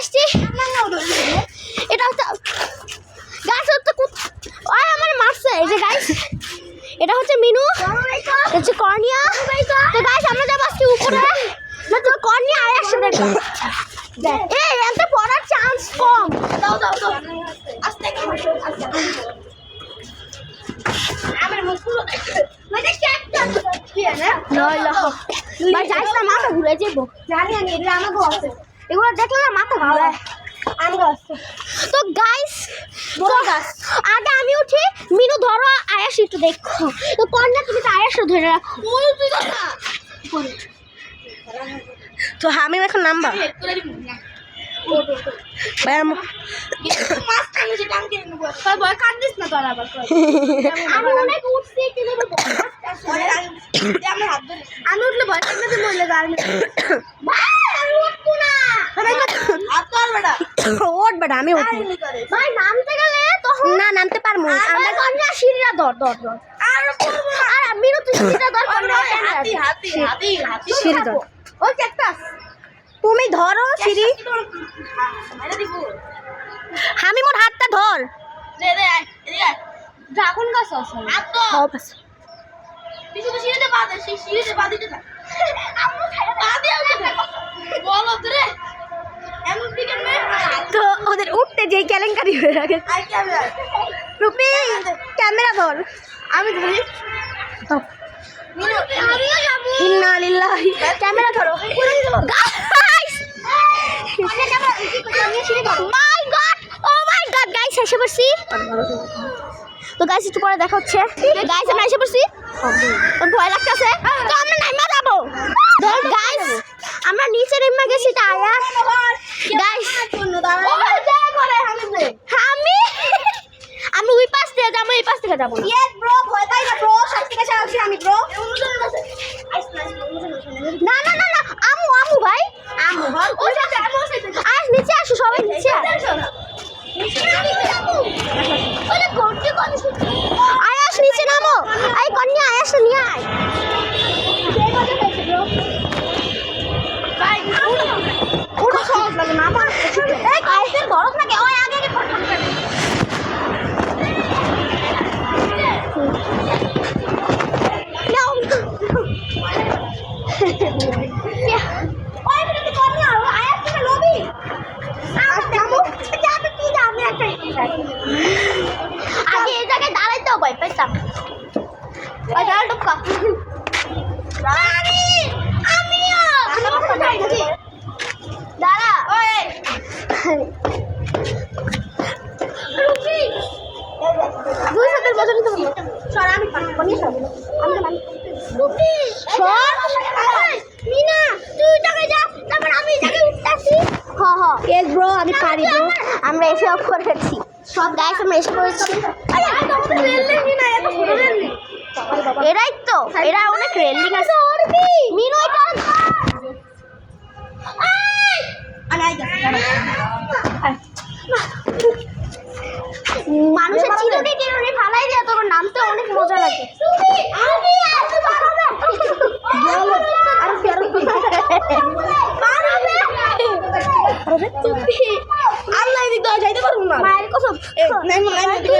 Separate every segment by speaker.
Speaker 1: আসছি। এটা হচ্ছে গাছ হচ্ছে আমার মারছে। এই যে গাইস এটা হচ্ছে মিনু, হচ্ছে কর্নিয়া। তো গাইস আমরা যাবো আজকে উপরে, না তো কর্নিয়া আয় আসছে। দেখো এই এতে পড়ার চান্স কম। দাও দাও দাও আস্তে আস্তে আমার মুখ পুরো মানে ক্যাপটা কি না নয়লা ভাই যাইস না, মাথা ঘুরে যাবো। জানি আমি এটা আমাকে আছে, এগুলো দেখলে না মাথা ঘুরে আমগো আছে। তো গাইস আগে আমি উঠি, মিনু ধরো, আয়াস একটু দেখো। তো কর্নিয়া তুমি তো আয়াস ধরে রাখো।
Speaker 2: তো আমি এখন নামবা ভাই আমি
Speaker 1: উঠলে ভয়
Speaker 2: ওঠ বেটা, আমি উঠি
Speaker 1: ভাই নামতে গেলে তখন
Speaker 2: না নামতে পারবো।
Speaker 1: আমরা কর্নিয়া সিঁড়িটা ধর ধর ধর আর মিনু তুই সিঁড়িটা ধর,
Speaker 2: সিঁড়ি ধর।
Speaker 1: ওই ক্যাকটাস
Speaker 2: তুমি ধরো সিঁড়ি, আমি মোর হাতটা ধর।
Speaker 1: ড্রাগন গাছ আছে
Speaker 2: তো ওদের উঠতে যেই কেলেঙ্কারি হয়ে রাখে। রুপি ক্যামেরা ধর,
Speaker 1: আমি ধরি।
Speaker 2: ইন্না লিল্লাহি।
Speaker 1: ক্যামেরা ধরো। Guys my god, oh my god guys এসে পড়ছি। তো গাইস একটু পরে দেখা হচ্ছে। গাইস আমরা এসে পড়ছি, ভয় লাগতেছে। তো আমরা নাইমা যাবো। গাইস আমরা নিচে নেমে গেছি। তা আয়াস গাইস আমি ওই পাশ থেকে যাবো, এই পাশ থেকে যাবো। না না না না আমু আমু ভাই আস নিচে আসো, সবাই নিচে আয়াস নিচে নামো। আই কন্যা আয়াস নিয়ে আয়। সহজ লাগে না আমার বরফ লাগে। ওই আগে আগে আগে এই জায়গায় দাঁড়াইতেও ভয় পেতাম। দাঁড়া দুই সাথের বছর আমি পারি ব্রো। আমরা এসে করেছি সব গাইস, আমরা এসে করেছি। এরাই তো, এরা অনেক রেলিং আছে। মিনু এটা মানুষের চিরুনি টিরুনি ফালাই দেওয়া, তোর নামতে অনেক মজা লাগে।
Speaker 2: আল্লাহ এদিক দিয়ে যাইতে পারবো না।
Speaker 1: মায়ের কসম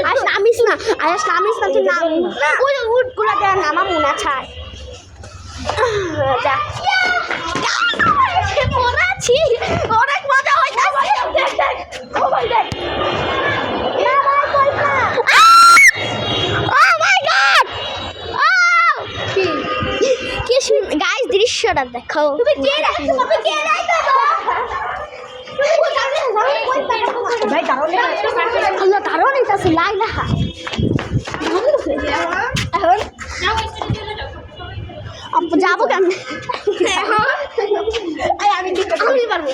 Speaker 1: আয়াস নামিস না, আয়াস নামিস না, তুই নাম ওই উঠগুলা দেওয়ার নামা মুনা ছাড়। যা পড়াচ্ছি, অনেক মজা হইতাছে। গাইস দৃশ্যটা দেখো।
Speaker 2: ভাই
Speaker 1: দারুণ হইতাছে লাইলা। এখন যাবো কেন? আমি পারবো মানে